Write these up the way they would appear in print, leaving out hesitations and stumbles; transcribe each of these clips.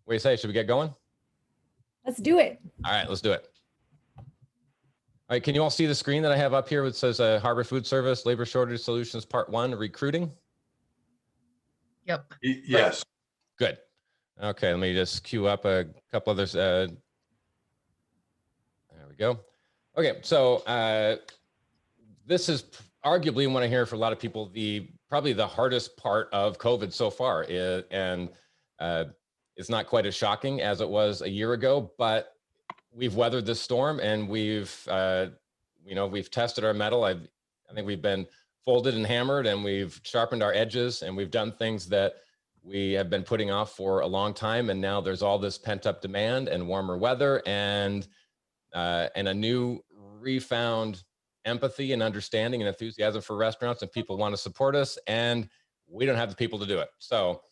What do you say? Should we get going? Let's do it. All right, let's do it. All right, can you all see the screen that I have up here? It says Harbor Food Service, Labor Shortage Solutions, Part 1, Recruiting. Yep. Yes. Good. Okay, let me just queue up a couple others. There we go. Okay, so this is arguably what I hear for a lot of people, probably the hardest part of COVID so far. And it's not quite as shocking as it was a year ago, but we've weathered this storm and we've tested our mettle. I think we've been folded and hammered, and we've sharpened our edges, and we've done things that we have been putting off for a long time. And now there's all this pent up demand and warmer weather and a new refound empathy and understanding and enthusiasm for restaurants, and people want to support us, and we don't have the people to do it. So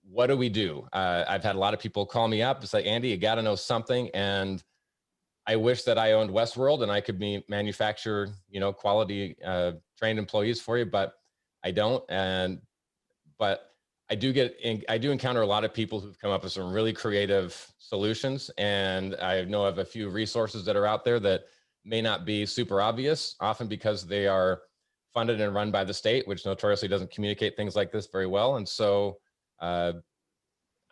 what do we do? I've had a lot of people call me up and say, Andy, you got to know something. And I wish that I owned Westworld and I could manufacture, quality trained employees for you, but I don't. But I do encounter a lot of people who've come up with some really creative solutions. And I know of a few resources that are out there that may not be super obvious, often because they are funded and run by the state, which notoriously doesn't communicate things like this very well. And so I'm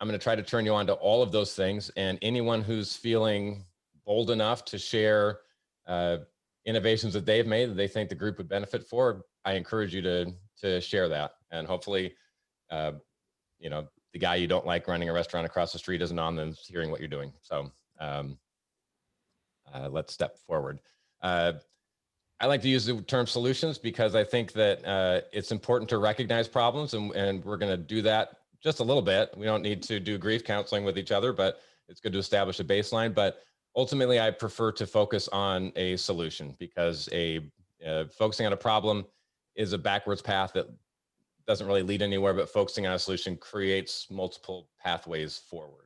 going to try to turn you on to all of those things. And anyone who's feeling bold enough to share innovations that they've made that they think the group would benefit for, I encourage you to share that. And hopefully, the guy you don't like running a restaurant across the street isn't on them hearing what you're doing. So let's step forward. I like to use the term solutions because I think that it's important to recognize problems, and we're going to do that just a little bit. We don't need to do grief counseling with each other, but it's good to establish a baseline. But ultimately, I prefer to focus on a solution, because focusing on a problem is a backwards path that doesn't really lead anywhere, but focusing on a solution creates multiple pathways forward.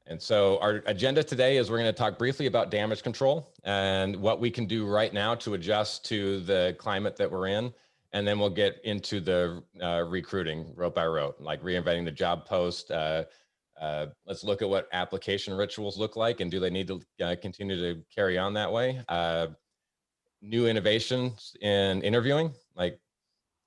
And so our agenda today is we're going to talk briefly about damage control and what we can do right now to adjust to the climate that we're in. And then we'll get into the recruiting rote by rote, like reinventing the job post. Let's look at what application rituals look like, and do they need to continue to carry on that way? New innovations in interviewing, like,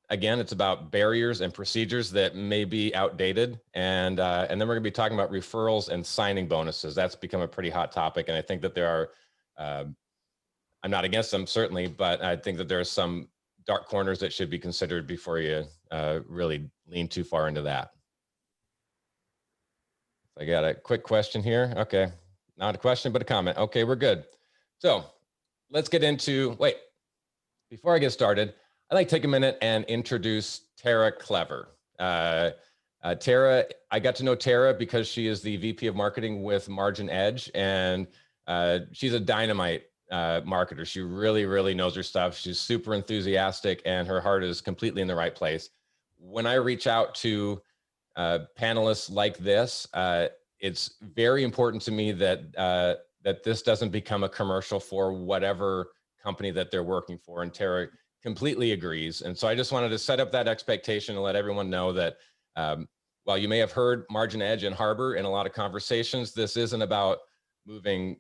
again, it's about barriers and procedures that may be outdated. And then we're going to be talking about referrals and signing bonuses. That's become a pretty hot topic. And I think that there are, I'm not against them, certainly, but I think that there are some dark corners that should be considered before you really lean too far into that. I got a quick question here. Okay, not a question, but a comment. Okay, we're good. So let's get into, before I get started, I'd like to take a minute and introduce Tara Clever. Tara, I got to know Tara because she is the VP of Marketing with MarginEdge, and she's a dynamite marketer. She really, really knows her stuff. She's super enthusiastic, and her heart is completely in the right place. When I reach out to panelists like this, it's very important to me that that this doesn't become a commercial for whatever company that they're working for. And Tara completely agrees. And so I just wanted to set up that expectation and let everyone know that while you may have heard MarginEdge and Harbor in a lot of conversations, this isn't about moving,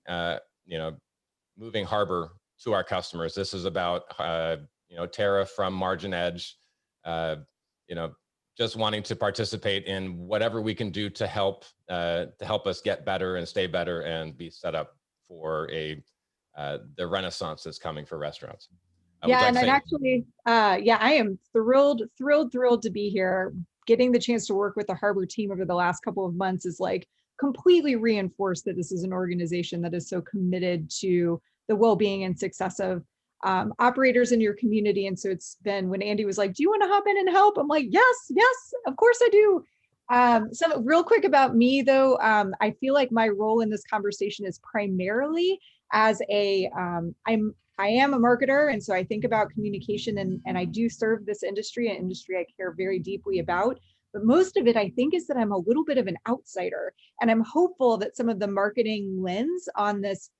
moving Harbor to our customers. This is about, Tara from MarginEdge, just wanting to participate in whatever we can do to help us get better and stay better and be set up for the renaissance that's coming for restaurants. Yeah, and actually, I am thrilled to be here. Getting the chance to work with the Harbor team over the last couple of months is like completely reinforced that this is an organization that is so committed to the well-being and success of operators in your community. And so it's been, when Andy was like, do you want to hop in and help? I'm like, yes, of course I do. So real quick about me though, I feel like my role in this conversation is primarily as I am a marketer, and so I think about communication, and I do serve this industry, an industry I care very deeply about. But most of it, I think, is that I'm a little bit of an outsider, and I'm hopeful that some of the marketing lens on this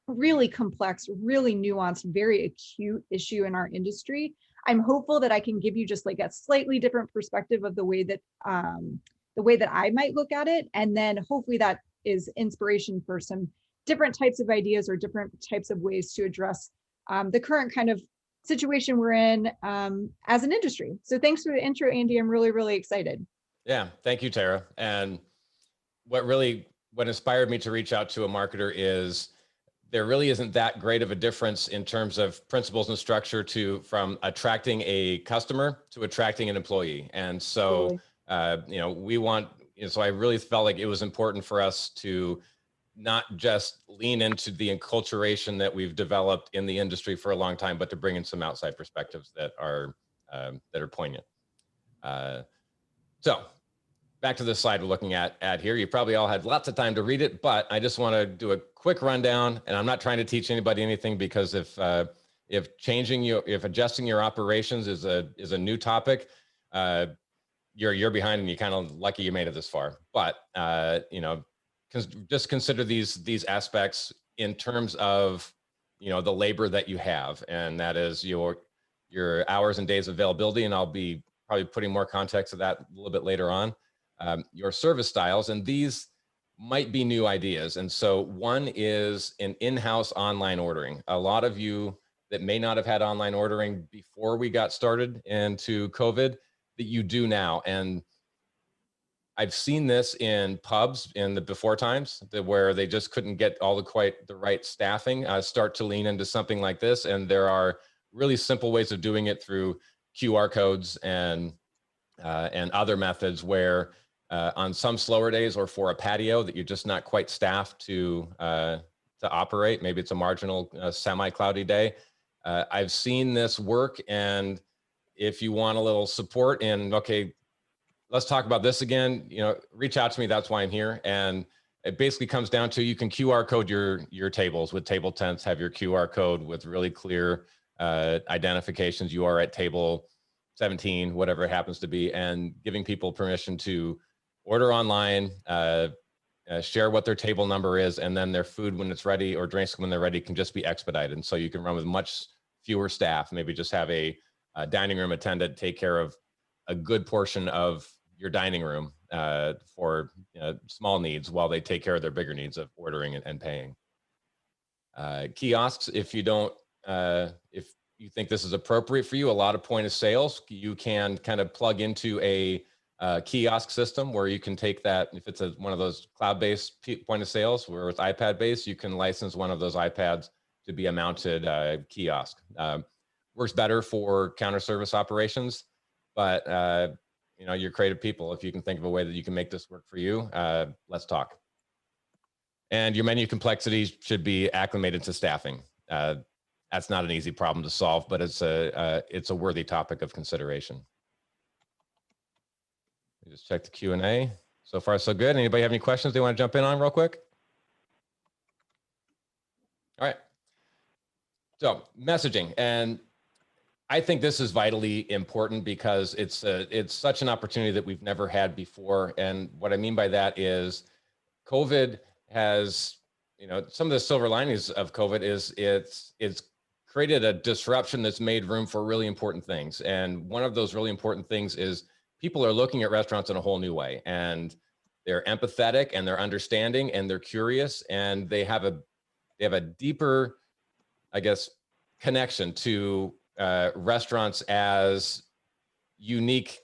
really complex, really nuanced, very acute issue in our industry, I'm hopeful that I can give you just like a slightly different perspective of the way that the way that I might look at it. And then hopefully that is inspiration for some different types of ideas or different types of ways to address the current kind of situation we're in as an industry. So thanks for the intro, Andy. I'm really, really excited. Yeah, thank you, Tara. And what inspired me to reach out to a marketer is there really isn't that great of a difference in terms of principles and structure from attracting a customer to attracting an employee. And so, so I really felt like it was important for us to not just lean into the enculturation that we've developed in the industry for a long time, but to bring in some outside perspectives that are poignant. So back to the slide we're looking at here. You probably all had lots of time to read it, but I just want to do a quick rundown. And I'm not trying to teach anybody anything, because if adjusting your operations is a new topic, you're behind, and you're kind of lucky you made it this far. But just consider these aspects in terms of the labor that you have, and that is your hours and days of availability. And I'll be probably putting more context to that a little bit later on. Your service styles, and these might be new ideas. And so one is an in-house online ordering. A lot of you that may not have had online ordering before we got started into COVID, that you do now. And I've seen this in pubs in the before times where they just couldn't get quite the right staffing, start to lean into something like this. And there are really simple ways of doing it through QR codes and other methods where on some slower days, or for a patio that you're just not quite staffed to operate, maybe it's a marginal semi-cloudy day. I've seen this work. And if you want a little support in, okay, let's talk about this again, reach out to me. That's why I'm here. And it basically comes down to, you can QR code your tables with table tents, have your QR code with really clear identifications. You are at table 17, whatever it happens to be, and giving people permission to order online, share what their table number is, and then their food when it's ready, or drinks when they're ready, can just be expedited. And so you can run with much fewer staff, maybe just have a dining room attendant take care of a good portion of your dining room for small needs, while they take care of their bigger needs of ordering and paying. Kiosks, if you think this is appropriate for you, a lot of point of sales, you can kind of plug into a kiosk system where you can take that. If it's one of those cloud-based point of sales where it's iPad-based, you can license one of those iPads to be a mounted kiosk. Works better for counter service operations, but you're creative people. If you can think of a way that you can make this work for you, let's talk. And your menu complexity should be acclimated to staffing. That's not an easy problem to solve, but it's a worthy topic of consideration. Just check the Q&A. So far, so good. Anybody have any questions they want to jump in on real quick? All right. So messaging, and I think this is vitally important because it's such an opportunity that we've never had before. And what I mean by that is COVID has, some of the silver linings of COVID is it's created a disruption that's made room for really important things. And one of those really important things is people are looking at restaurants in a whole new way, and they're empathetic, and they're understanding, and they're curious, and they have a deeper, I guess, connection to restaurants as unique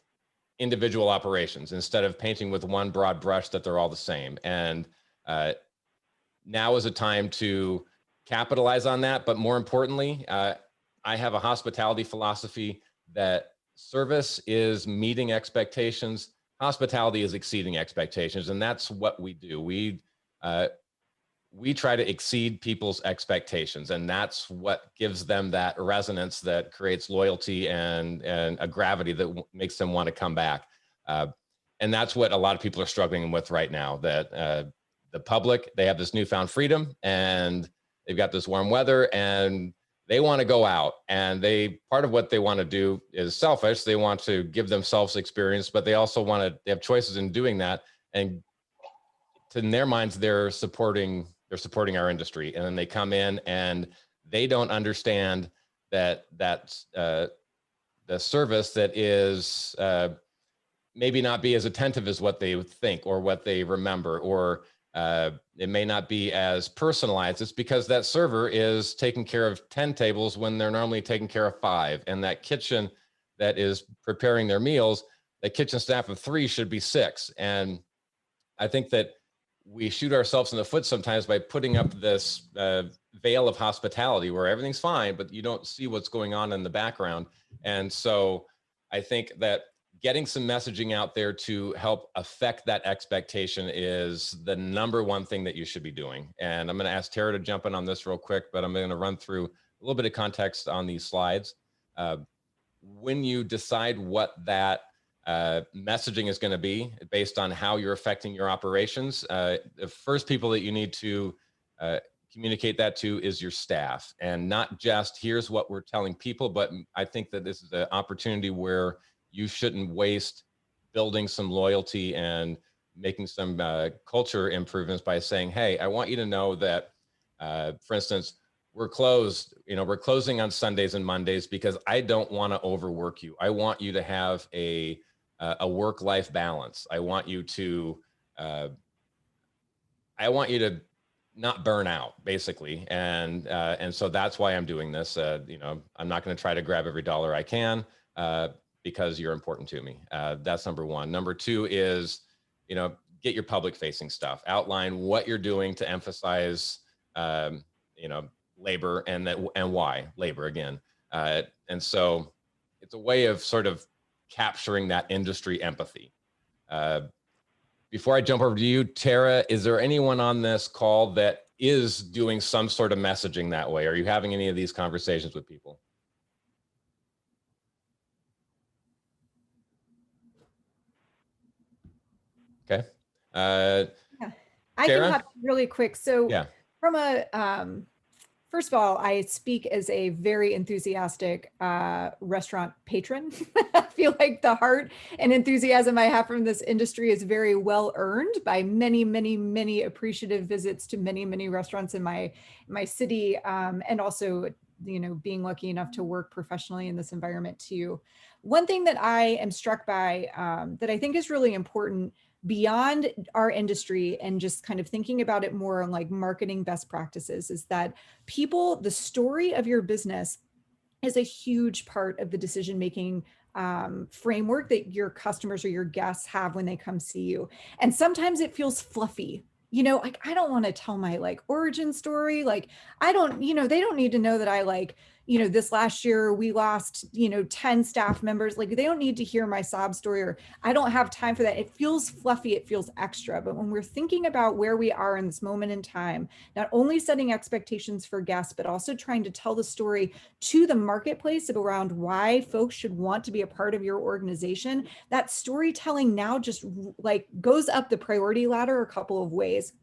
individual operations, instead of painting with one broad brush that they're all the same. And now is a time to capitalize on that. But more importantly, I have a hospitality philosophy that service is meeting expectations. Hospitality is exceeding expectations. And that's what we do. We try to exceed people's expectations, and that's what gives them that resonance that creates loyalty and a gravity that makes them want to come back. And that's what a lot of people are struggling with right now, that the public, they have this newfound freedom, and they've got this warm weather, and they want to go out, and part of what they want to do is selfish. They want to give themselves experience, but they also they have choices in doing that. And in their minds, they're supporting our industry. And then they come in and they don't understand that the service that is maybe not be as attentive as what they would think or what they remember, or it may not be as personalized. It's because that server is taking care of 10 tables when they're normally taking care of 5. And that kitchen that is preparing their meals, the kitchen staff of 3 should be 6. And I think that we shoot ourselves in the foot sometimes by putting up this veil of hospitality where everything's fine, but you don't see what's going on in the background. And so I think that getting some messaging out there to help affect that expectation is the number one thing that you should be doing. And I'm going to ask Tara to jump in on this real quick, but I'm going to run through a little bit of context on these slides. When you decide what that messaging is going to be based on how you're affecting your operations, the first people that you need to communicate that to is your staff, and not just here's what we're telling people, but I think that this is an opportunity where you shouldn't waste building some loyalty and making some culture improvements by saying, hey, I want you to know that, for instance, we're closed, we're closing on Sundays and Mondays because I don't want to overwork you. I want you to have a work-life balance. I want you to not burn out, basically. And so that's why I'm doing this. I'm not going to try to grab every dollar I can, because you're important to me. That's number one. Number two is, get your public facing stuff, outline what you're doing to emphasize, labor and why labor again. And so it's a way of sort of capturing that industry empathy. Before I jump over to you, Tara, is there anyone on this call that is doing some sort of messaging that way? Are you having any of these conversations with people? Okay. Yeah, I Tara? can hop really quick. So yeah. From a, first of all, I speak as a very enthusiastic restaurant patron. I feel like the heart and enthusiasm I have from this industry is very well earned by many, many, many appreciative visits to many, many restaurants in my city, and also, being lucky enough to work professionally in this environment too. One thing that I am struck by that I think is really important beyond our industry and just kind of thinking about it more on like marketing best practices is that the story of your business is a huge part of the decision-making framework that your customers or your guests have when they come see you. And sometimes it feels fluffy. Like I don't want to tell my like origin story. Like I don't, they don't need to know that I like, this last year we lost, 10 staff members. Like they don't need to hear my sob story, or I don't have time for that. It feels fluffy. It feels extra. But when we're thinking about where we are in this moment in time, not only setting expectations for guests, but also trying to tell the story to the marketplace around why folks should want to be a part of your organization, that storytelling now just like goes up the priority ladder a couple of ways.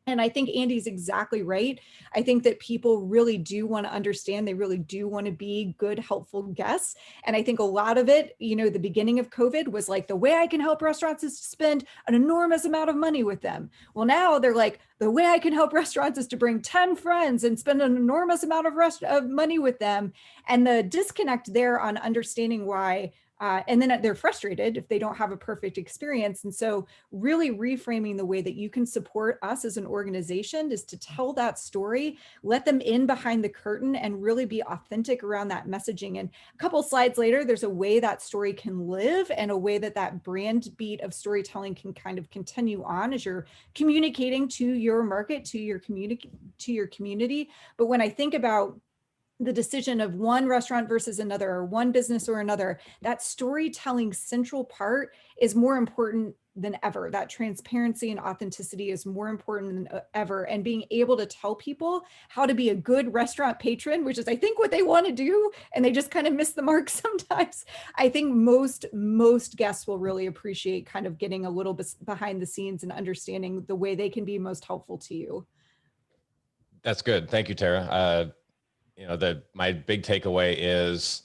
And I think Andy's exactly right. I think that people really do want to understand. They really do want to be good, helpful guests. And I think a lot of it, the beginning of COVID was like, the way I can help restaurants is to spend an enormous amount of money with them. Well, now they're like, the way I can help restaurants is to bring 10 friends and spend an enormous amount of money with them. And the disconnect there on understanding why, and then they're frustrated if they don't have a perfect experience. And so really reframing the way that you can support us as an organization is to tell that story, let them in behind the curtain and really be authentic around that messaging. And a couple slides later, there's a way that story can live and a way that that brand beat of storytelling can kind of continue on as you're communicating to your market, to your community. But when I think about the decision of one restaurant versus another, or one business or another, that storytelling central part is more important than ever. That transparency and authenticity is more important than ever. And being able to tell people how to be a good restaurant patron, which is I think what they want to do, and they just kind of miss the mark sometimes. I think most guests will really appreciate kind of getting a little bit behind the scenes and understanding the way they can be most helpful to you. That's good. Thank you, Tara. My big takeaway is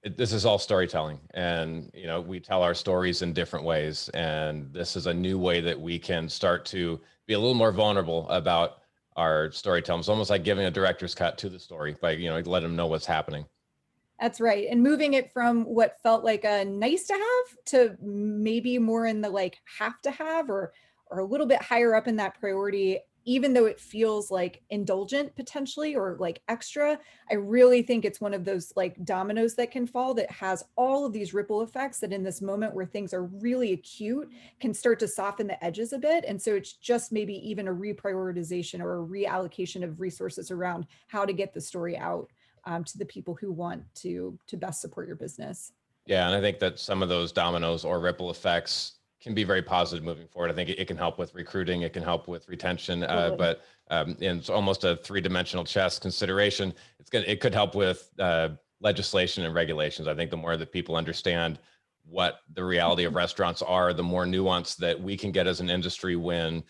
this is all storytelling, and we tell our stories in different ways, and this is a new way that we can start to be a little more vulnerable about our storytelling. It's almost like giving a director's cut to the story by let them know what's happening. That's right. And moving it from what felt like a nice to have to maybe more in the like have to have, or a little bit higher up in that priority, even though it feels like indulgent potentially or like extra. I really think it's one of those like dominoes that can fall that has all of these ripple effects that in this moment where things are really acute can start to soften the edges a bit. And so it's just maybe even a reprioritization or a reallocation of resources around how to get the story out to the people who want to best support your business. Yeah, and I think that some of those dominoes or ripple effects can be very positive moving forward. I think it can help with recruiting, it can help with retention, but it's almost a three-dimensional chess consideration. It could help with legislation and regulations. I think the more that people understand what the reality of restaurants are, the more nuance that we can get as an industry when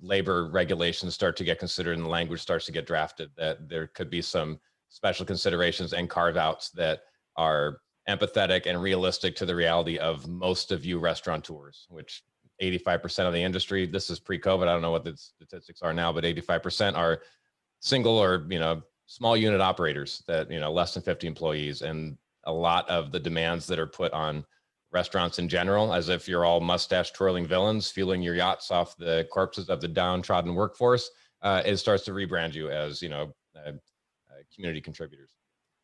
labor regulations start to get considered and the language starts to get drafted, that there could be some special considerations and carve-outs that are empathetic and realistic to the reality of most of you restaurateurs, which 85% of the industry, this is pre-COVID, I don't know what the statistics are now, but 85% are single or, small unit operators that, less than 50 employees. And a lot of the demands that are put on restaurants in general, as if you're all mustache twirling villains fueling your yachts off the corpses of the downtrodden workforce, it starts to rebrand you as, community contributors.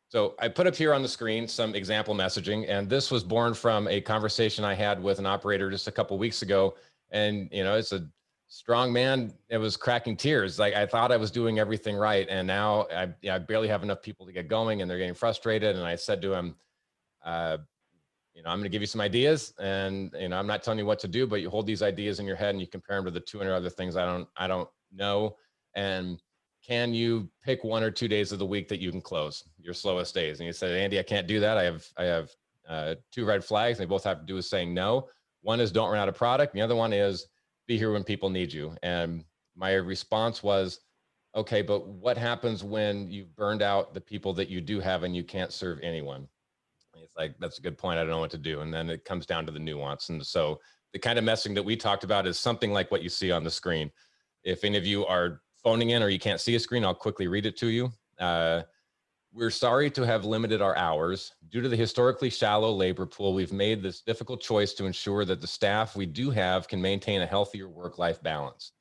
So I put up here on the screen some example messaging, and this was born from a conversation I had with an operator just a couple of weeks ago. And, it's a strong man. It was cracking tears. Like, I thought I was doing everything right. And now I barely have enough people to get going, and they're getting frustrated. And I said to him, I'm going to give you some ideas, and, I'm not telling you what to do, but you hold these ideas in your head and you compare them to the 200 other things I don't know. And can you pick 1 or 2 days of the week that you can close your slowest days? And he said, Andy, I can't do that. I have 2 red flags. And they both have to do with saying no. One is don't run out of product. And the other one is be here when people need you. And my response was, okay, but what happens when you've burned out the people that you do have and you can't serve anyone? And it's like, that's a good point. I don't know what to do. And then it comes down to the nuance. And so the kind of messaging that we talked about is something like what you see on the screen. If any of you are phoning in or you can't see a screen, I'll quickly read it to you. We're sorry to have limited our hours. Due to the historically shallow labor pool, we've made this difficult choice to ensure that the staff we do have can maintain a healthier work-life balance.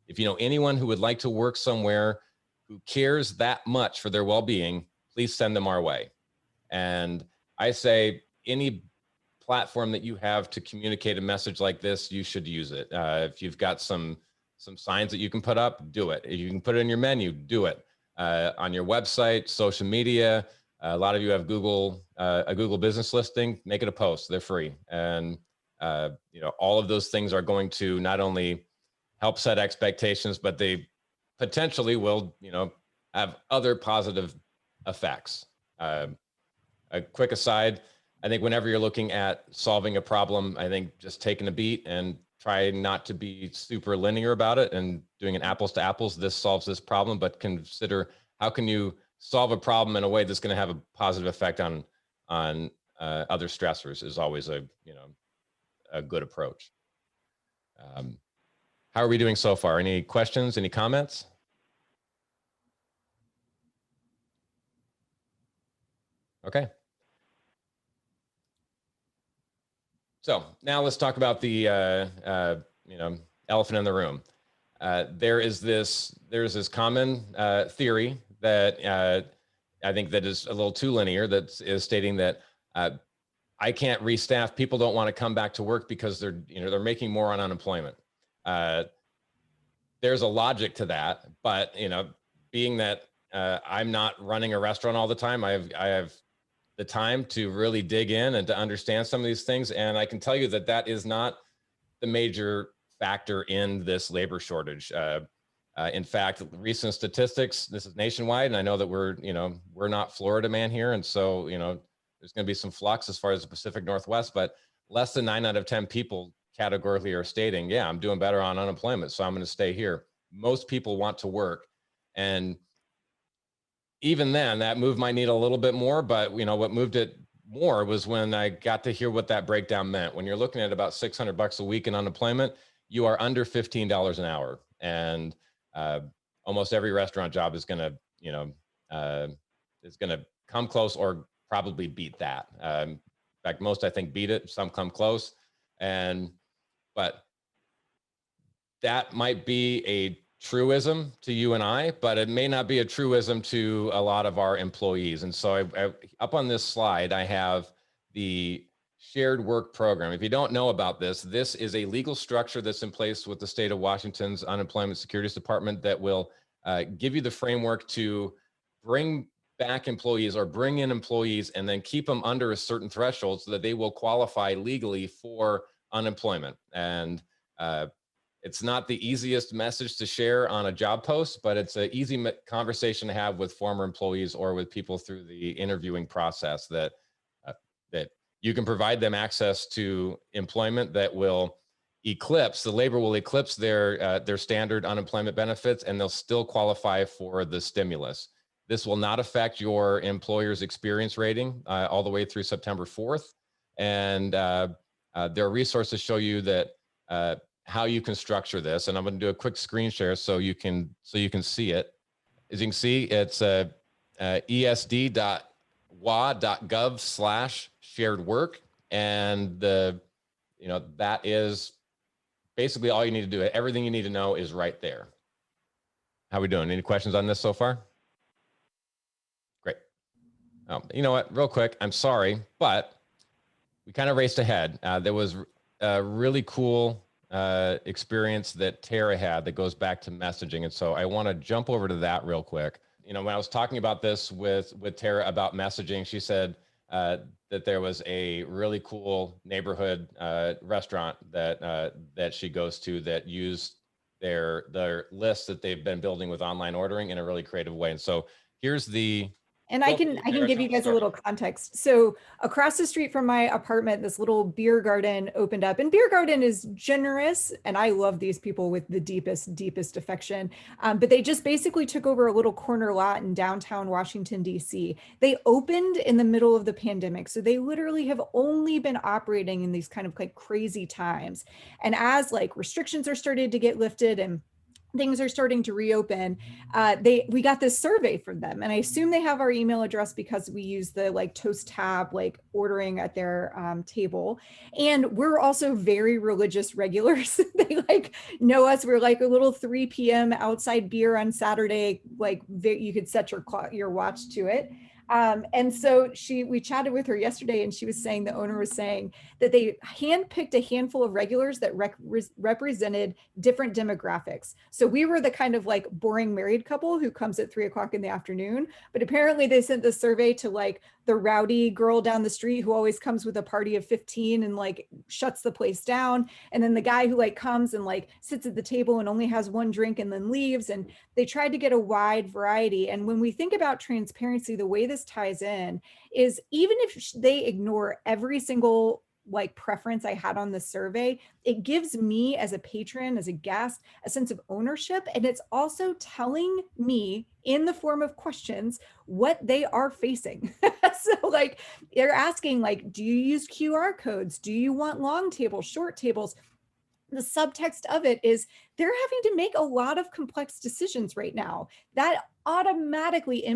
If you know anyone who would like to work somewhere who cares that much for their well-being, please send them our way. And I say any platform that you have to communicate a message like this, you should use it. If you've got some signs that you can put up, do it. If you can put it in your menu, do it. On your website, social media, a lot of you have a Google business listing, make it a post, they're free. And all of those things are going to not only help set expectations, but they potentially will, have other positive effects. A quick aside, I think whenever you're looking at solving a problem, I think just taking a beat and try not to be super linear about it and doing an apples to apples, this solves this problem, but consider how can you solve a problem in a way that's going to have a positive effect on other stressors is always a good approach. How are we doing so far? Any questions, any comments? Okay. So now let's talk about the elephant in the room. There's this common theory that I think that is a little too linear. That is stating that I can't restaff. People don't want to come back to work because they're making more on unemployment. There's a logic to that, but being that I'm not running a restaurant all the time, I have the time to really dig in and to understand some of these things. And I can tell you that is not the major factor in this labor shortage. In fact, recent statistics, this is nationwide, and I know that we're not Florida man here. And so, there's going to be some flux as far as the Pacific Northwest, but less than 9 out of 10 people categorically are stating, yeah, I'm doing better on unemployment, so I'm going to stay here. Most people want to work. And even then, that moved my needle a little bit more, but what moved it more was when I got to hear what that breakdown meant. When you're looking at about $600 a week in unemployment, you are under $15 an hour. And almost every restaurant job is going to come close or probably beat that. In fact, most I think beat it, some come close. But that might be a truism to you and I, but it may not be a truism to a lot of our employees. And so up on this slide, I have the shared work program. If you don't know about this, this is a legal structure that's in place with the state of Washington's Unemployment Securities Department that will give you the framework to bring back employees or bring in employees and then keep them under a certain threshold so that they will qualify legally for unemployment. And it's not the easiest message to share on a job post, but it's an easy conversation to have with former employees or with people through the interviewing process that you can provide them access to employment that will eclipse, the labor will eclipse their standard unemployment benefits, and they'll still qualify for the stimulus. This will not affect your employer's experience rating all the way through September 4th. And there are resources show you that how you can structure this. And I'm going to do a quick screen share so you can see it. As you can see, it's esd.wa.gov/shared work. And that is basically all you need to do. Everything you need to know is right there. How are we doing? Any questions on this so far? Great. You know what, real quick, I'm sorry, but we kind of raced ahead. There was a really cool experience that Tara had that goes back to messaging. And so I want to jump over to that real quick. When I was talking about this with Tara about messaging, she said that there was a really cool neighborhood restaurant that she goes to that used their list that they've been building with online ordering in a really creative way. And so here's the And I can give you guys a little context. So across the street from my apartment, this little beer garden opened up, and Beer Garden is generous. And I love these people with the deepest affection. But they just basically took over a little corner lot in downtown Washington, DC. They opened in the middle of the pandemic. So they literally have only been operating in these kind of like crazy times. And as like restrictions are started to get lifted and things are starting to reopen, we got this survey from them, and I assume they have our email address because we use the like Toast tab, like ordering at their table. And we're also very religious regulars. They like know us. We're like a little 3 p.m. outside beer on Saturday, like you could set your watch to it. And so we chatted with her yesterday, and she was saying, the owner was saying that they handpicked a handful of regulars that represented different demographics. So we were the kind of like boring married couple who comes at 3 o'clock in the afternoon, but apparently they sent the survey to like the rowdy girl down the street who always comes with a party of 15 and like shuts the place down. And then the guy who like comes and like sits at the table and only has one drink and then leaves. And they tried to get a wide variety. And when we think about transparency, the way this ties in is even if they ignore every single like preference I had on the survey, it gives me as a patron, as a guest, a sense of ownership. And it's also telling me in the form of questions what they are facing. So like they're asking like, do you use QR codes? Do you want long tables, short tables? The subtext of it is they're having to make a lot of complex decisions right now. That automatically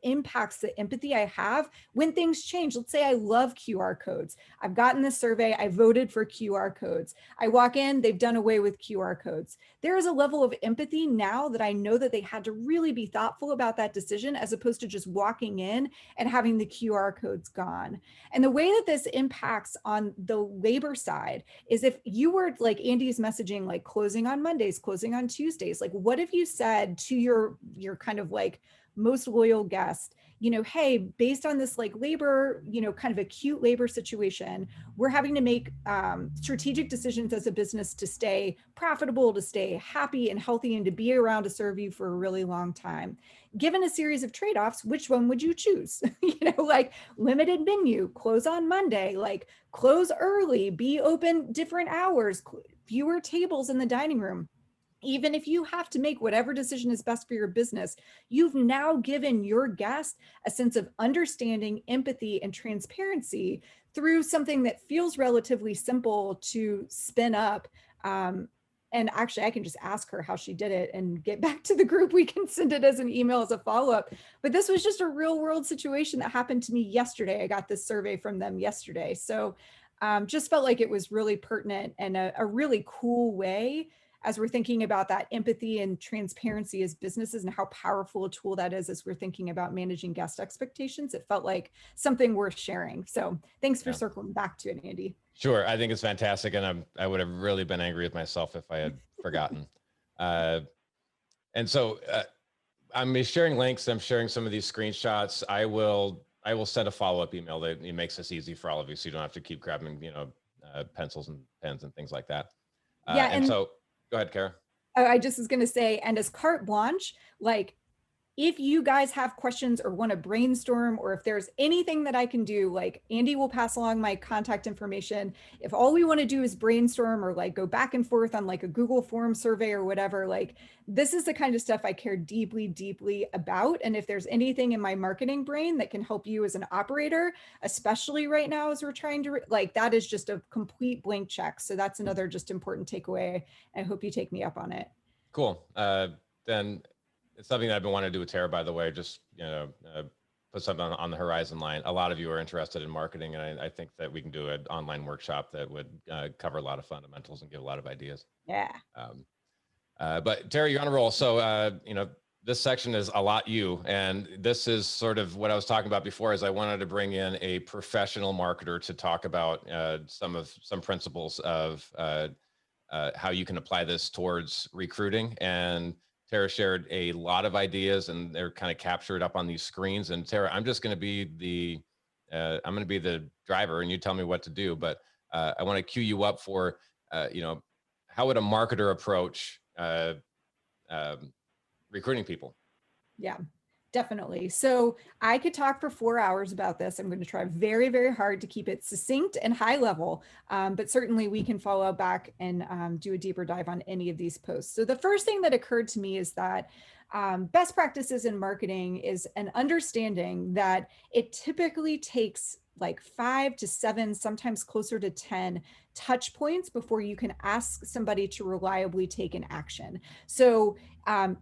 impacts the empathy I have when things change. Let's say I love QR codes. I've gotten this survey. I voted for QR codes. I walk in, they've done away with QR codes. There is a level of empathy now that I know that they had to really be thoughtful about that decision as opposed to just walking in and having the QR codes gone. And the way that this impacts on the labor side is if you were like Andy's messaging, like closing on Mondays, closing on Tuesdays, like what if you said to your kind of like most loyal guest, hey, based on this like labor, kind of acute labor situation, we're having to make strategic decisions as a business to stay profitable, to stay happy and healthy, and to be around to serve you for a really long time. Given a series of trade-offs, which one would you choose? Like limited menu, close on Monday, like close early, be open different hours, fewer tables in the dining room. Even if you have to make whatever decision is best for your business, you've now given your guest a sense of understanding, empathy, and transparency through something that feels relatively simple to spin up And actually I can just ask her how she did it and get back to the group. We can send it as an email as a follow-up. But this was just a real world situation that happened to me yesterday. I got this survey from them yesterday. So just felt like it was really pertinent and a really cool way as we're thinking about that empathy and transparency as businesses and how powerful a tool that is as we're thinking about managing guest expectations. It felt like something worth sharing. So thanks for circling back to it, Andy. Sure, I think it's fantastic, and I would have really been angry with myself if I had forgotten. And so I'm sharing links. I'm sharing some of these screenshots. I will send a follow-up email that it makes this easy for all of you, so you don't have to keep grabbing, pencils and pens and things like that. Yeah, and so go ahead, Kara. I just was going to say, and as carte blanche, like, if you guys have questions or want to brainstorm, or if there's anything that I can do, like Andy will pass along my contact information. If all we want to do is brainstorm or like go back and forth on like a Google form survey or whatever, like this is the kind of stuff I care deeply, deeply about. And if there's anything in my marketing brain that can help you as an operator, especially right now as we're trying to, like, that is just a complete blank check. So that's another just important takeaway. I hope you take me up on it. Cool. Then it's something that I've been wanting to do with Tara, by the way, just, put something on the horizon line. A lot of you are interested in marketing, and I think that we can do an online workshop that would cover a lot of fundamentals and give a lot of ideas. Yeah. But Tara, you're on a roll. So, this section is a lot you, and this is sort of what I was talking about before, is I wanted to bring in a professional marketer to talk about some principles of how you can apply this towards recruiting. And Tara shared a lot of ideas, and they're kind of captured up on these screens. And Tara, I'm just going to be the driver, and you tell me what to do. But I want to cue you up for, how would a marketer approach recruiting people? Yeah, definitely. So I could talk for 4 hours about this. I'm going to try very, very hard to keep it succinct and high level, but certainly we can follow back and do a deeper dive on any of these posts. So the first thing that occurred to me is that best practices in marketing is an understanding that it typically takes like 5 to 7, sometimes closer to 10 touch points before you can ask somebody to reliably take an action. So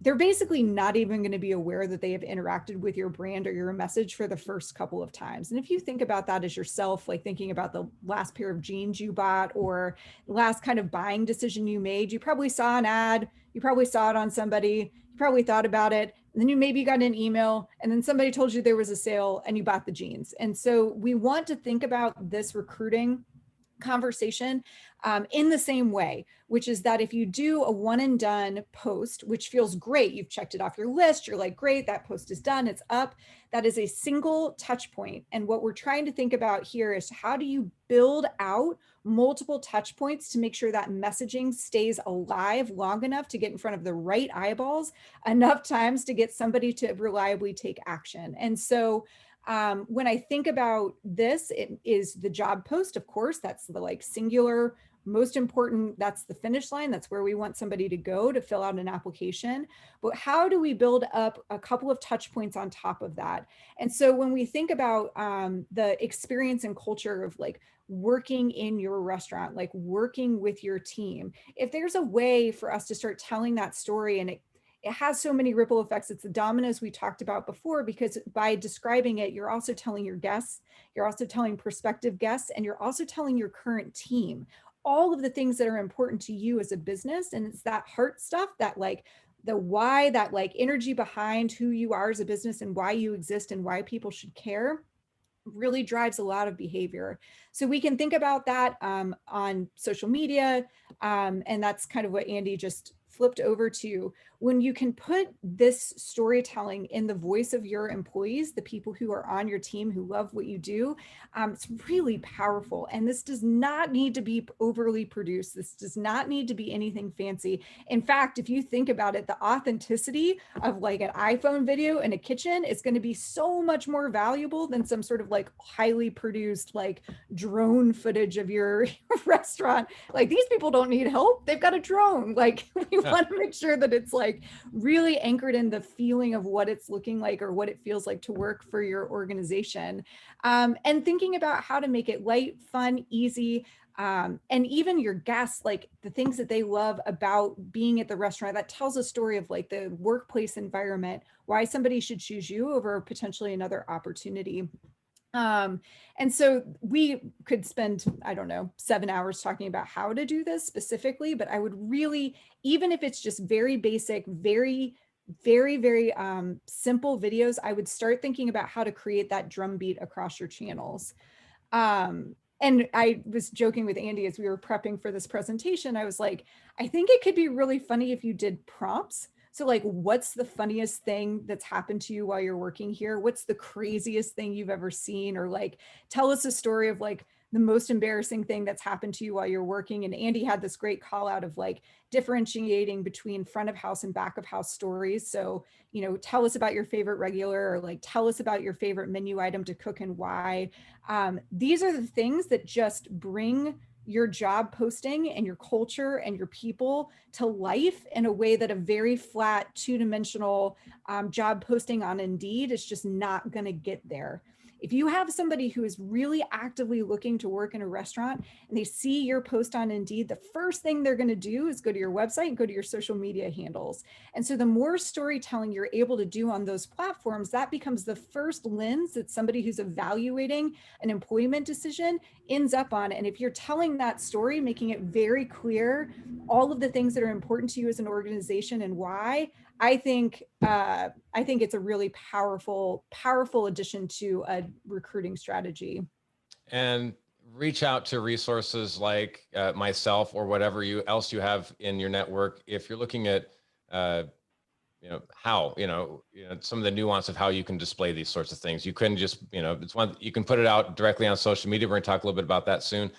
they're basically not even going to be aware that they have interacted with your brand or your message for the first couple of times. And if you think about that as yourself, like thinking about the last pair of jeans you bought or last kind of buying decision you made, you probably saw an ad, you probably saw it on somebody, you probably thought about it, and then you maybe got an email, and then somebody told you there was a sale and you bought the jeans. And so we want to think about this recruiting conversation in the same way, which is that if you do a one and done post, which feels great, you've checked it off your list, you're like, great, that post is done, it's up. That is a single touch point. And what we're trying to think about here is how do you build out multiple touch points to make sure that messaging stays alive long enough to get in front of the right eyeballs enough times to get somebody to reliably take action. And so when I think about this, it is the job post, of course, that's the like singular, most important, that's the finish line. That's where we want somebody to go to fill out an application. But how do we build up a couple of touch points on top of that? And so when we think about the experience and culture of like working in your restaurant, like working with your team, if there's a way for us to start telling that story, and it has so many ripple effects. It's the dominoes we talked about before, because by describing it, you're also telling your guests, you're also telling prospective guests, and you're also telling your current team all of the things that are important to you as a business. And it's that heart stuff, that like the why, that like energy behind who you are as a business and why you exist and why people should care, really drives a lot of behavior. So we can think about that on social media. And that's kind of what Andy just flipped over to. When you can put this storytelling in the voice of your employees, the people who are on your team who love what you do, it's really powerful. And this does not need to be overly produced. This does not need to be anything fancy. In fact, if you think about it, the authenticity of like an iPhone video in a kitchen is going to be so much more valuable than some sort of like highly produced like drone footage of your restaurant. Like, these people don't need help. They've got a drone. Like, we want to make sure that it's like really anchored in the feeling of what it's looking like or what it feels like to work for your organization. And thinking about how to make it light, fun, easy, and even your guests, like the things that they love about being at the restaurant, that tells a story of like the workplace environment, why somebody should choose you over potentially another opportunity. And so we could spend, I don't know, 7 hours talking about how to do this specifically, but I would really, even if it's just very basic, very simple videos, I would start thinking about how to create that drumbeat across your channels. And I was joking with Andy as we were prepping for this presentation. I was like, I think it could be really funny if you did prompts. So like, what's the funniest thing that's happened to you while you're working here? What's the craziest thing you've ever seen? Or like, tell us a story of like the most embarrassing thing that's happened to you while you're working. And Andy had this great call out of like differentiating between front of house and back of house stories. So, you know, tell us about your favorite regular, or like, tell us about your favorite menu item to cook and why. These are the things that just bring your job posting and your culture and your people to life in a way that a very flat two-dimensional job posting on Indeed is just not going to get there. If you have somebody who is really actively looking to work in a restaurant and they see your post on Indeed, the first thing they're going to do is go to your website and go to your social media handles. And so the more storytelling you're able to do on those platforms, that becomes the first lens that somebody who's evaluating an employment decision ends up on. And if you're telling that story, making it very clear, all of the things that are important to you as an organization and why, I think it's a really powerful addition to a recruiting strategy. And reach out to resources like myself or whatever else you have in your network. If you're looking at, how, some of the nuance of how you can display these sorts of things. You couldn't just, it's one, you can put it out directly on social media. We're going to talk a little bit about that soon.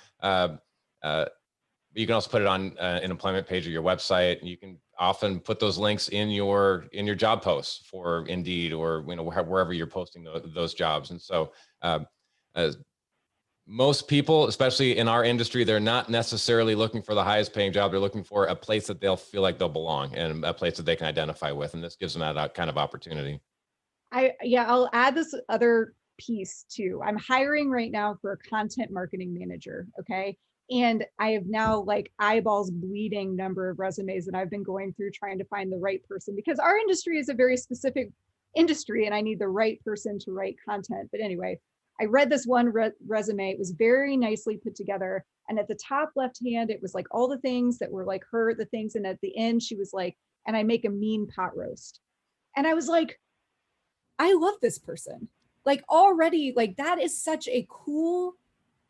You can also put it on an employment page of your website. And you can often put those links in your job posts for Indeed or wherever you're posting those jobs. And so most people, especially in our industry, they're not necessarily looking for the highest paying job. They're looking for a place that they'll feel like they'll belong and a place that they can identify with. And this gives them that kind of opportunity. I'll add this other piece too. I'm hiring right now for a content marketing manager. Okay. And I have now like eyeballs bleeding number of resumes that I've been going through trying to find the right person, because our industry is a very specific industry and I need the right person to write content. But anyway, I read this one resume. It was very nicely put together. And at the top left hand, it was like all the things that were like the things. And at the end, she was like, and I make a mean pot roast. And I was like, I love this person. Like already, like that is such a cool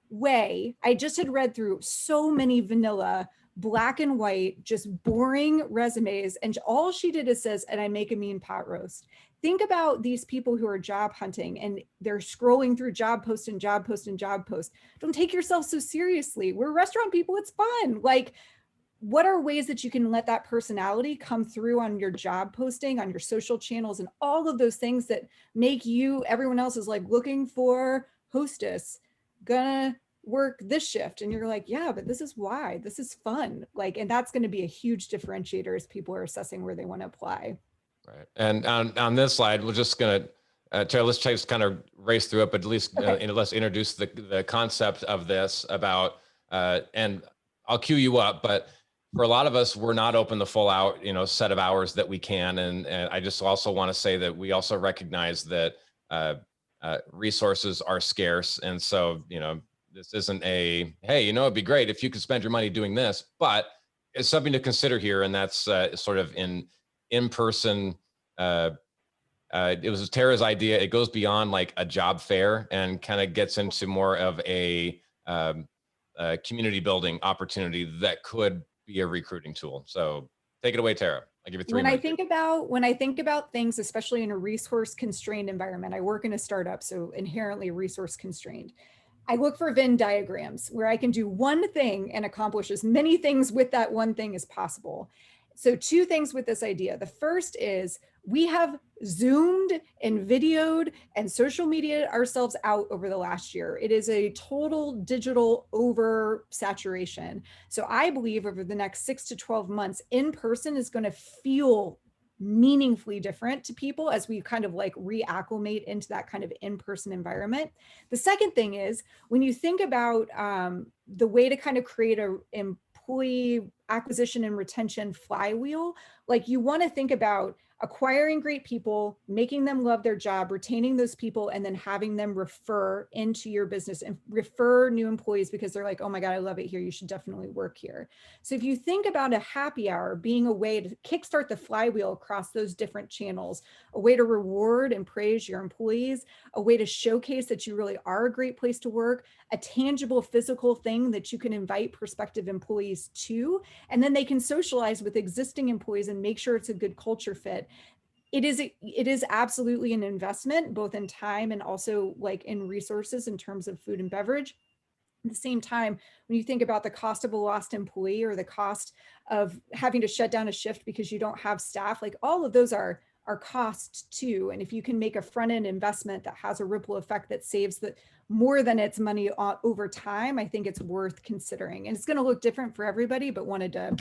way. I just had read through so many vanilla, black and white, just boring resumes. And all she did is says, and I make a mean pot roast. Think about these people who are job hunting and they're scrolling through job post and job post and job post. Don't take yourself so seriously. We're restaurant people. It's fun. Like, what are ways that you can let that personality come through on your job posting, on your social channels, and all of those things that make you, everyone else is like looking for hostess, gonna work this shift. And you're like, yeah, but this is why, this is fun. Like, and that's going to be a huge differentiator as people are assessing where they want to apply. Right. And on this slide, we're just going to, Tara, let's just kind of race through it, but at least let's introduce the concept of this about, and I'll cue you up, but for a lot of us, we're not open the full out, set of hours that we can. And I just also want to say that we also recognize that resources are scarce. And so, this isn't a, hey, it'd be great if you could spend your money doing this, but it's something to consider here. And that's sort of in person. It was Tara's idea. It goes beyond like a job fair and kind of gets into more of a community building opportunity that could be a recruiting tool. So take it away, Tara. I'll give you 3 minutes. When I think about things, especially in a resource constrained environment, I work in a startup, so inherently resource constrained. I look for Venn diagrams where I can do one thing and accomplish as many things with that one thing as possible. So 2 things with this idea. The first is We have Zoomed and videoed and social media ourselves out over the last year. It is a total digital oversaturation. So I believe over the next 6 to 12 months, in person is going to feel meaningfully different to people as we kind of like reacclimate into that kind of in-person environment. The second thing is when you think about the way to kind of create a employee acquisition and retention flywheel, like you want to think about acquiring great people, making them love their job, retaining those people, and then having them refer into your business and refer new employees because they're like, oh my God, I love it here. You should definitely work here. So if you think about a happy hour being a way to kickstart the flywheel across those different channels, a way to reward and praise your employees, a way to showcase that you really are a great place to work, a tangible physical thing that you can invite prospective employees to, and then they can socialize with existing employees and make sure it's a good culture fit. It is absolutely an investment, both in time and also like in resources in terms of food and beverage. At the same time, when you think about the cost of a lost employee or the cost of having to shut down a shift because you don't have staff, like all of those are costs too. And if you can make a front-end investment that has a ripple effect that saves the more than its money over time, I think it's worth considering. And it's going to look different for everybody, but wanted to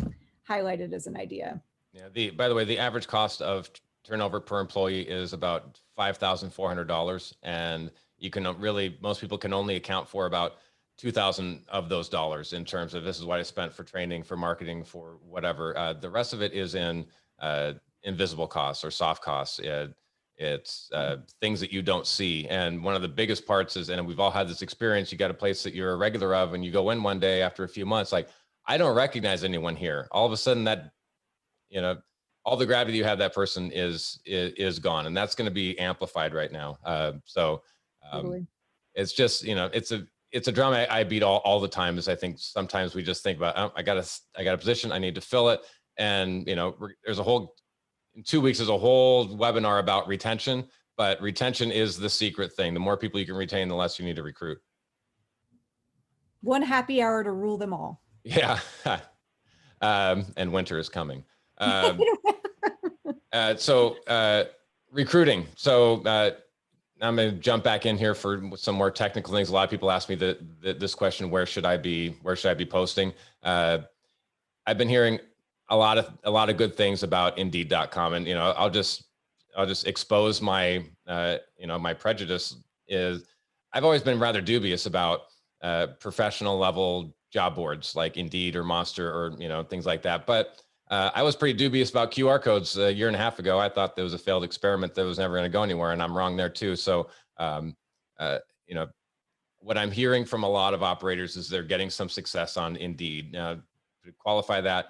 highlight it as an idea. Yeah. By the way, the average cost of turnover per employee is about $5,400, and you can most people can only account for about 2,000 of those dollars in terms of this is what I spent for training, for marketing, for whatever. The rest of it is in invisible costs or soft costs. It's things that you don't see. And one of the biggest parts is, and we've all had this experience, you got a place that you're a regular of and you go in one day after a few months, like, I don't recognize anyone here. All of a sudden that, all the gravity you have, that person is gone. And that's going to be amplified right now. Totally. It's just, it's a drum I beat all the time. Is I think sometimes we just think about, oh, I got a position, I need to fill it. And, there's in 2 weeks, there's a whole webinar about retention, but retention is the secret thing. The more people you can retain, the less you need to recruit. One happy hour to rule them all. Yeah. And winter is coming. Recruiting. So I'm going to jump back in here for some more technical things. A lot of people ask me this question: where should I be posting? I've been hearing a lot of good things about Indeed.com, and I'll just expose my my prejudice. Is I've always been rather dubious about professional level job boards like Indeed or Monster or things like that, but I was pretty dubious about QR codes a year and a half ago. I thought there was a failed experiment that was never going to go anywhere, and I'm wrong there too. So, what I'm hearing from a lot of operators is they're getting some success on Indeed. To qualify that,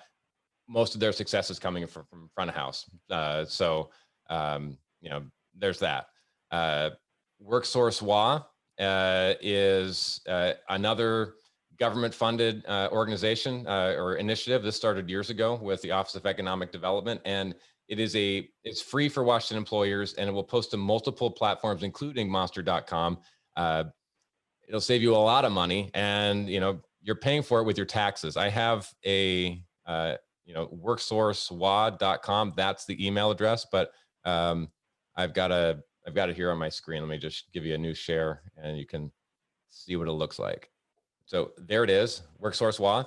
most of their success is coming from front of house. There's that. WorkSource WA is another government-funded organization or initiative. This started years ago with the Office of Economic Development, and it's free for Washington employers, and it will post to multiple platforms, including Monster.com. It'll save you a lot of money, and you're paying for it with your taxes. I have a worksourcewa.com. That's the email address, but I've got it here on my screen. Let me just give you a new share, and you can see what it looks like. So there it is, WorkSource WA.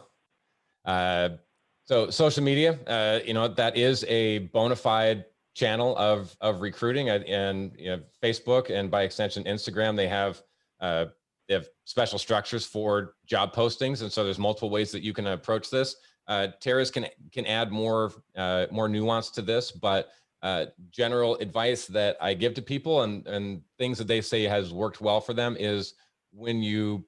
So social media, that is a bona fide channel of recruiting, and Facebook, and by extension Instagram. They have special structures for job postings, and so there's multiple ways that you can approach this. Tara's can add more nuance to this, but general advice that I give to people and things that they say has worked well for them is when you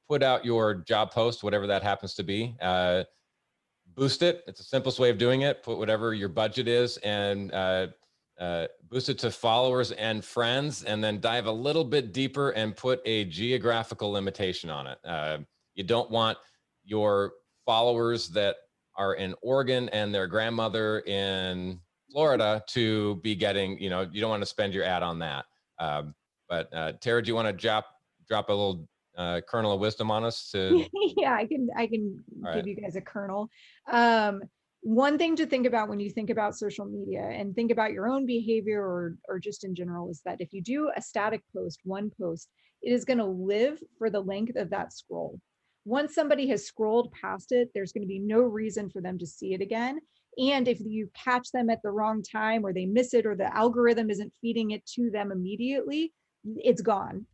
put out your job post, whatever that happens to be, boost it. It's the simplest way of doing it. Put whatever your budget is and boost it to followers and friends, and then dive a little bit deeper and put a geographical limitation on it. You don't want your followers that are in Oregon and their grandmother in Florida to be getting, you don't want to spend your ad on that. But Tara, do you want to drop a little kernel of wisdom on us? Yeah, I can give you guys a kernel. One thing to think about when you think about social media and think about your own behavior or just in general is that if you do a static post, one post, it is going to live for the length of that scroll. Once somebody has scrolled past it, there's going to be no reason for them to see it again. And if you catch them at the wrong time or they miss it or the algorithm isn't feeding it to them immediately, it's gone.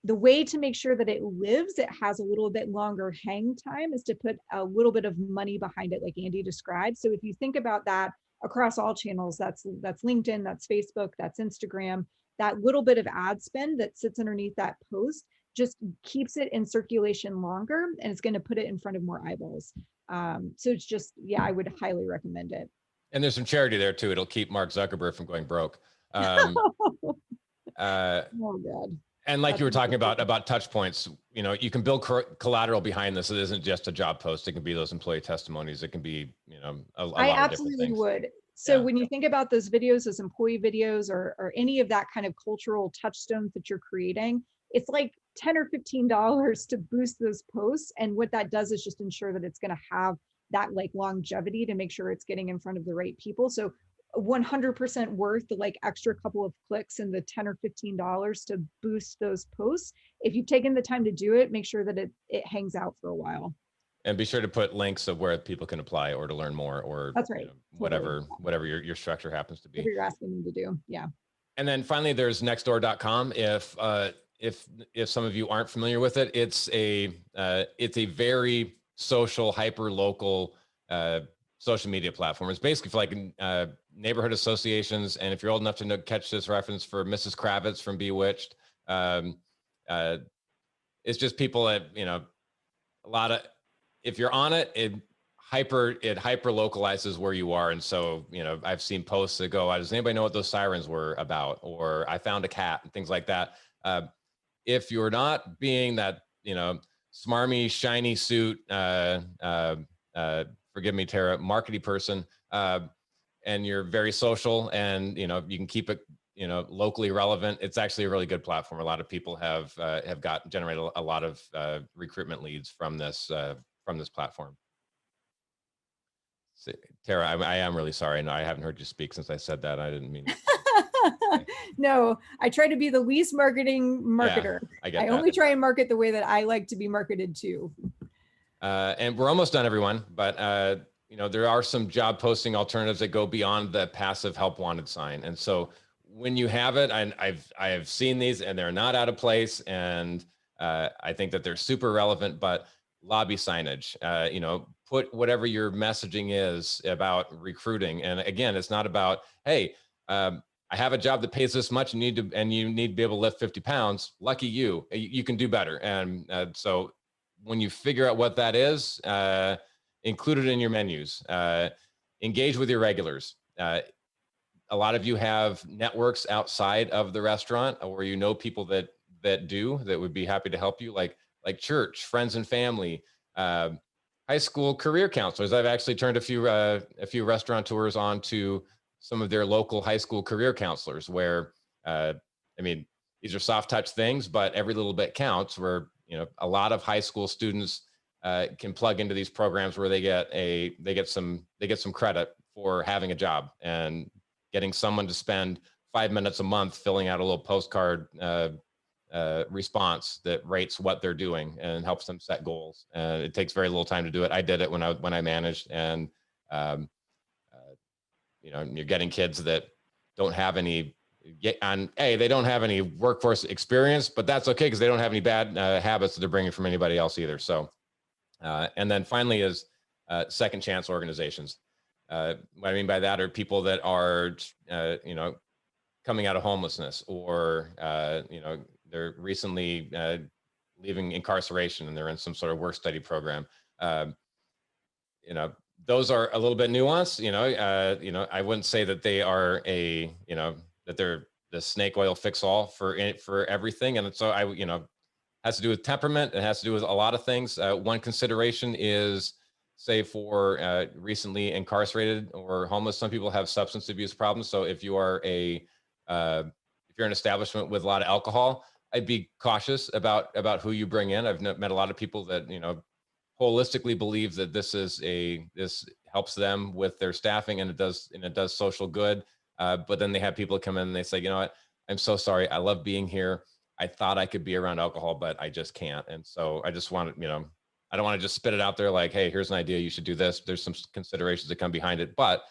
The way to make sure that it lives, it has a little bit longer hang time, is to put a little bit of money behind it, like Andy described. So if you think about that across all channels, that's LinkedIn, that's Facebook, that's Instagram, that little bit of ad spend that sits underneath that post just keeps it in circulation longer, and it's going to put it in front of more eyeballs. So it's just, yeah, I would highly recommend it. And there's some charity there too. It'll keep Mark Zuckerberg from going broke. Oh God. And like you were talking about touch points, you know, you can build collateral behind this. It isn't just a job post. It can be those employee testimonies. It can be, you know, a lot of different things. I absolutely would. So when you think about those videos, those employee videos, or any of that kind of cultural touchstones that you're creating, it's like $10 or $15 to boost those posts. And what that does is just ensure that it's going to have that like longevity to make sure it's getting in front of the right people. So 100% worth the like extra couple of clicks and the $10 or $15 to boost those posts. If you've taken the time to do it, make sure that it hangs out for a while. And be sure to put links of where people can apply or to learn more, or that's right, you know, whatever your structure happens to be. Whatever you're asking them to do, yeah. And then finally, there's nextdoor.com. If some of you aren't familiar with it, it's a very social, hyper local social media platform. It's basically for like neighborhood associations. And if you're old enough to catch this reference, for Mrs. Kravitz from Bewitched, it's just people that, you know, a lot of, if you're on it, it hyper localizes where you are. And so, you know, I've seen posts that go, does anybody know what those sirens were about? Or I found a cat and things like that. If you're not being that, you know, smarmy, shiny suit, forgive me, Tara, marketing person, and you're very social and, you know, you can keep it, you know, locally relevant, it's actually a really good platform. A lot of people have generated a lot of recruitment leads from this platform. So, Tara, I am really sorry. No, I haven't heard you speak since I said that. I didn't mean No, I try to be the least marketing marketer. Yeah, I only try and market the way that I like to be marketed to. And we're almost done, everyone. But you know, there are some job posting alternatives that go beyond the passive help wanted sign. And so when you have it, I have seen these and they're not out of place. And I think that they're super relevant, but lobby signage, you know, put whatever your messaging is about recruiting. And again, it's not about, hey, I have a job that pays this much and you need to be able to lift 50 pounds. Lucky you, you can do better. And so when you figure out what that is, include it in your menus, engage with your regulars. A lot of you have networks outside of the restaurant, or you know people that would be happy to help you, like church, friends and family, high school career counselors. I've actually turned a few restaurateurs on to some of their local high school career counselors, where I mean, these are soft touch things, but every little bit counts. Where, you know, a lot of high school students can plug into these programs where they get some credit for having a job, and getting someone to spend 5 minutes a month filling out a little postcard response that rates what they're doing and helps them set goals. It takes very little time to do it. I did it when I managed, and you know, you're getting kids that don't have any they don't have any workforce experience, but that's okay because they don't have any bad habits that they're bringing from anybody else either. So, and then finally is second chance organizations. What I mean by that are people that are, you know, coming out of homelessness, or, you know, they're recently leaving incarceration and they're in some sort of work study program. You know, those are a little bit nuanced. You know, I wouldn't say that they are that they're the snake oil fix all for everything. And so you know, has to do with temperament. It has to do with a lot of things. One consideration is, say, for recently incarcerated or homeless, some people have substance abuse problems. So if you are if you're an establishment with a lot of alcohol, I'd be cautious about who you bring in. I've met a lot of people that, you know, holistically believe that this helps them with their staffing, and it does social good. But then they have people come in and they say, you know what, I'm so sorry. I love being here. I thought I could be around alcohol, but I just can't. And so I just want to, I don't want to just spit it out there like, hey, here's an idea, you should do this. There's some considerations that come behind it, but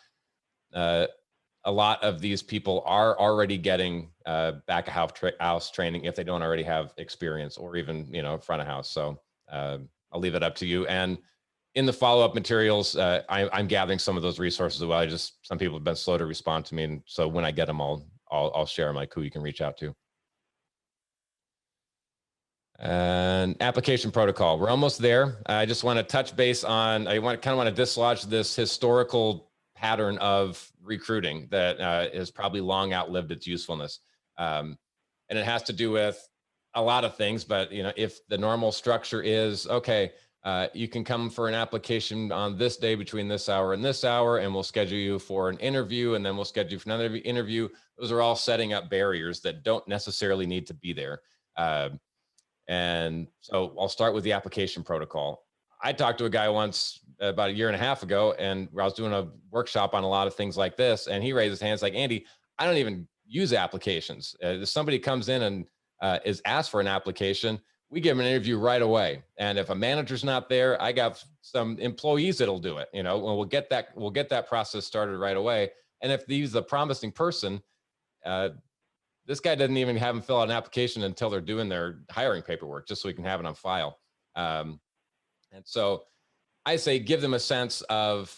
a lot of these people are already getting back of house training if they don't already have experience, or even, front of house. So I'll leave it up to you. And in the follow-up materials, I'm gathering some of those resources as well. Some people have been slow to respond to me. And so when I get them, I'll share them, like who you can reach out to. And application protocol, we're almost there. I just want to touch base on, I kind of want to dislodge this historical pattern of recruiting that has probably long outlived its usefulness. And it has to do with a lot of things, but if the normal structure is, okay, you can come for an application on this day between this hour and this hour, and we'll schedule you for an interview, and then we'll schedule you for another interview. Those are all setting up barriers that don't necessarily need to be there. And so I'll start with the application protocol. I talked to a guy once about 1.5 years ago, and I was doing a workshop on a lot of things like this. And he raised his hands like, Andy, I don't even use applications. If somebody comes in and is asked for an application, we give them an interview right away. And if a manager's not there, I got some employees that'll do it. We'll get that process started right away. And if he's a promising person, this guy doesn't even have them fill out an application until they're doing their hiring paperwork, just so we can have it on file. And so I say, give them a sense of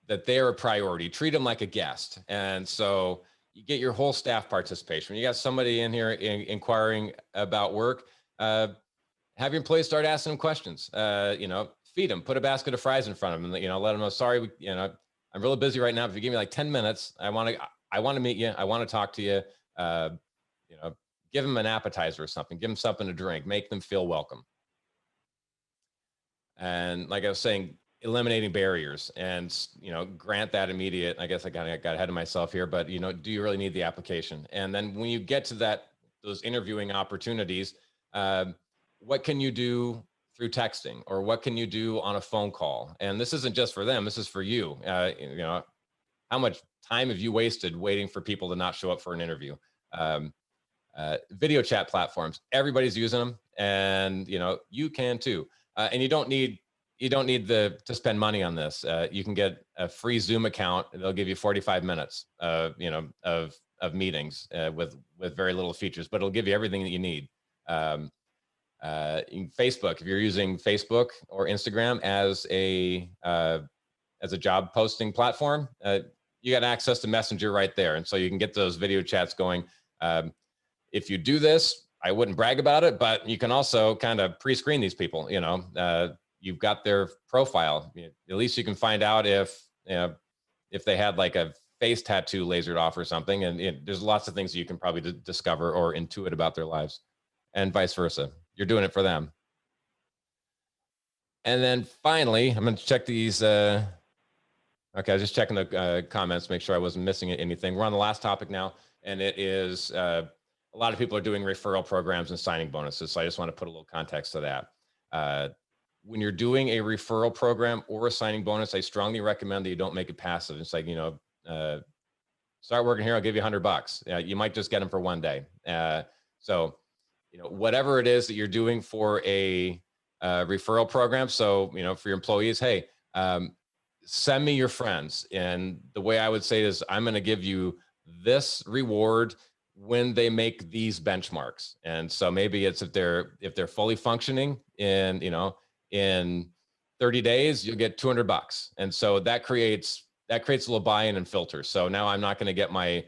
that they're a priority, treat them like a guest. And so you get your whole staff participation. When you got somebody in here inquiring about work, have your employees start asking them questions, feed them, put a basket of fries in front of them, let them know, sorry, I'm really busy right now. If you give me like 10 minutes, I want to meet you. I want to talk to you. Give them an appetizer or something, give them something to drink, make them feel welcome. And like I was saying, eliminating barriers and, grant that immediate, I guess I got ahead of myself here, but, do you really need the application? And then when you get to those interviewing opportunities, what can you do through texting, or what can you do on a phone call? And this isn't just for them, this is for you. How much time have you wasted waiting for people to not show up for an interview? Video chat platforms, everybody's using them, and you can too. And you don't need to spend money on this. You can get a free Zoom account. They'll give you 45 minutes, of meetings with very little features, but it'll give you everything that you need. Facebook, if you're using Facebook or Instagram as a job posting platform, you got access to Messenger right there, and so you can get those video chats going. If you do this, I wouldn't brag about it, but you can also kind of pre-screen these people. You've got their profile. At least you can find out if they had like a face tattoo lasered off or something. And there's lots of things you can probably discover or intuit about their lives, and vice versa. You're doing it for them. And then finally, I'm going to check these. Okay, I was just checking the comments, make sure I wasn't missing anything. We're on the last topic now, and it is a lot of people are doing referral programs and signing bonuses. So I just want to put a little context to that. When you're doing a referral program or a signing bonus, I strongly recommend that you don't make it passive. It's like, start working here, I'll give you $100. You might just get them for one day. So, whatever it is that you're doing for a referral program. So, for your employees, hey, send me your friends. And the way I would say is, I'm going to give you this reward when they make these benchmarks. And so maybe it's if they're fully functioning in 30 days, you'll get $200. And so that creates a little buy-in and filter. So now I'm not going to get my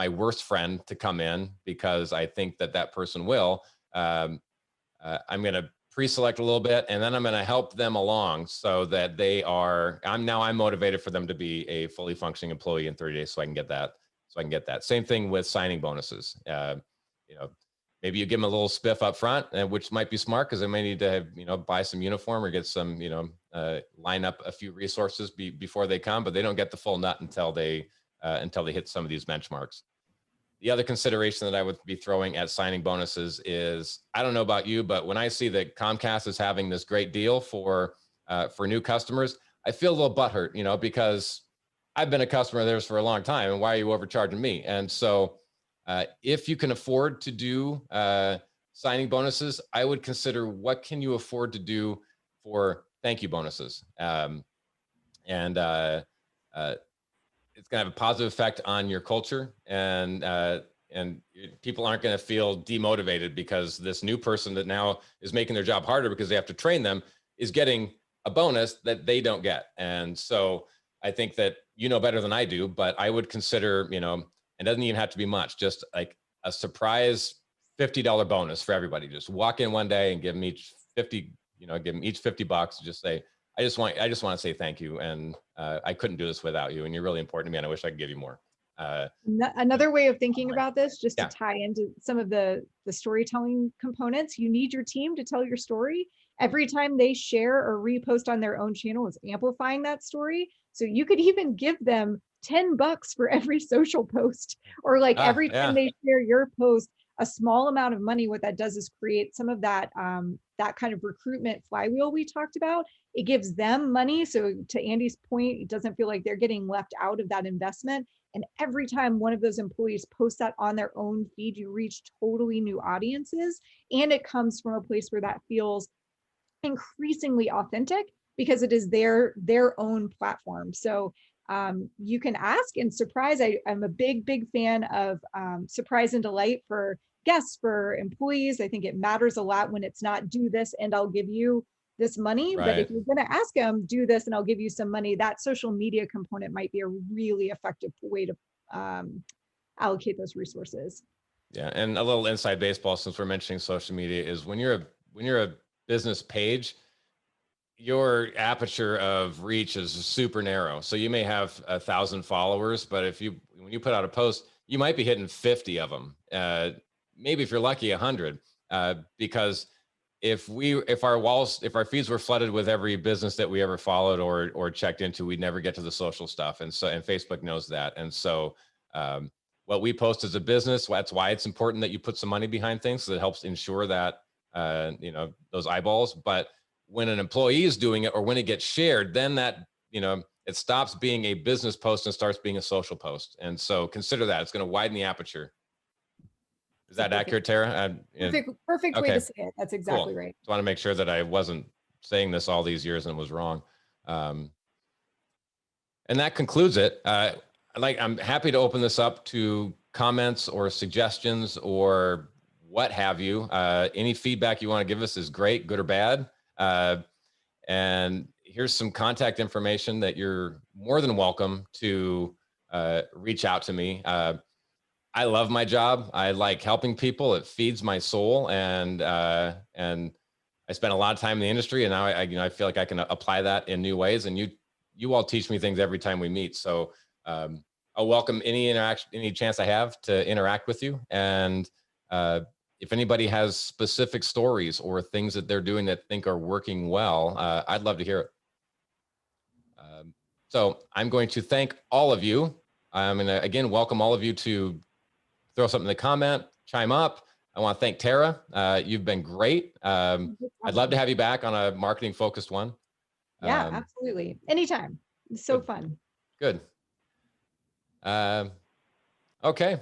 worst friend to come in because I think that person will. I'm going to pre-select a little bit, and then I'm going to help them along so that I'm motivated for them to be a fully functioning employee in 30 days. So I can get that. Same thing with signing bonuses. Maybe you give them a little spiff up front, which might be smart because they may need to buy some uniform or get some, line up a few resources before they come, but they don't get the full nut until they hit some of these benchmarks. The other consideration that I would be throwing at signing bonuses is, I don't know about you, but when I see that Comcast is having this great deal for new customers, I feel a little butthurt, you know, because I've been a customer of theirs for a long time, and why are you overcharging me? And so if you can afford to do signing bonuses, I would consider what can you afford to do for thank you bonuses. And it's going to have a positive effect on your culture, and people aren't going to feel demotivated because this new person that now is making their job harder because they have to train them is getting a bonus that they don't get. And so I think that you know better than I do, but I would consider, you know, it doesn't even have to be much, just like a surprise $50 bonus for everybody. Just walk in one day and give them each 50, you know, give them each $50. Just say, I just want to say thank you, and I couldn't do this without you, and you're really important to me, and I wish I could give you more. Another way of thinking about this, just Yeah. to tie into some of the storytelling components, you need your team to tell your story. Every time they share or repost on their own channel is amplifying that story. So you could even give them $10 for every social post, or like every time they share your post, a small amount of money. What that does is create some of that that kind of recruitment flywheel we talked about. It gives them money. So to Andy's point, it doesn't feel like they're getting left out of that investment. And every time one of those employees posts that on their own feed, you reach totally new audiences. And it comes from a place where that feels increasingly authentic because it is their own platform. So you can ask and surprise. I'm a big fan of surprise and delight for guests, for employees. I think it matters a lot when it's not do this and I'll give you this money. Right. But if you're going to ask them, do this and I'll give you some money, that social media component might be a really effective way to allocate those resources. Yeah, and a little inside baseball, since we're mentioning social media, is when you're a business page, your aperture of reach is super narrow. So you may have 1,000 followers, but when you put out a post, you might be hitting 50 of them. Maybe if you're lucky, 100. Because if our feeds were flooded with every business that we ever followed or checked into, we'd never get to the social stuff. And Facebook knows that. And so what we post as a business, that's why it's important that you put some money behind things, so it helps ensure that you know, those eyeballs. But when an employee is doing it or when it gets shared, then that, you know, it stops being a business post and starts being a social post. And so consider that. It's going to widen the aperture. Is that accurate, Tara? Perfect way to say it. That's exactly cool. right. Just want to make sure that I wasn't saying this all these years and was wrong. And that concludes it. I'm happy to open this up to comments or suggestions or what have you. Any feedback you want to give us is great, good or bad. And here's some contact information that you're more than welcome to reach out to me. I love my job. I like helping people. It feeds my soul, and I spent a lot of time in the industry, and now I feel like I can apply that in new ways. And you all teach me things every time we meet. So I'll welcome any interaction, any chance I have to interact with you. And if anybody has specific stories or things that they're doing that think are working well, I'd love to hear it. So I'm going to thank all of you. I'm going to, again, welcome all of you to throw something in the comment, chime up. I want to thank Tara. You've been great. I'd love to have you back on a marketing focused one. Yeah, absolutely. Anytime. It's so fun. Good. Okay.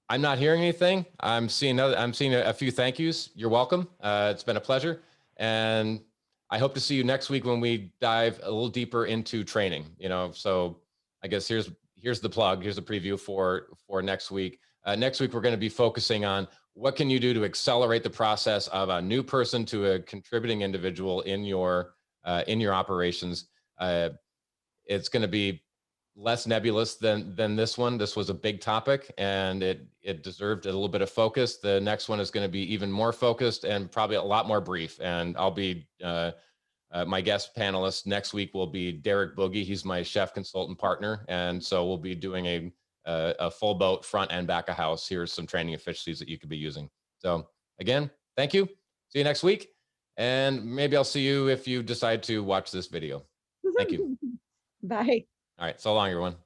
I'm not hearing anything. I'm seeing a few thank yous. You're welcome. It's been a pleasure. And I hope to see you next week when we dive a little deeper into training, you know. So I guess here's the plug. Here's the preview for next week. Next week, we're going to be focusing on what can you do to accelerate the process of a new person to a contributing individual in your operations. It's going to be less nebulous than this one. This was a big topic, and it deserved a little bit of focus. The next one is going to be even more focused and probably a lot more brief. And I'll be my guest panelist next week will be Derek Boogie. He's my chef consultant partner, and so we'll be doing a full boat front and back of house. Here's some training efficiencies that you could be using. So again, thank you. See you next week, and maybe I'll see you if you decide to watch this video. Thank you. Bye. All right. So long, everyone.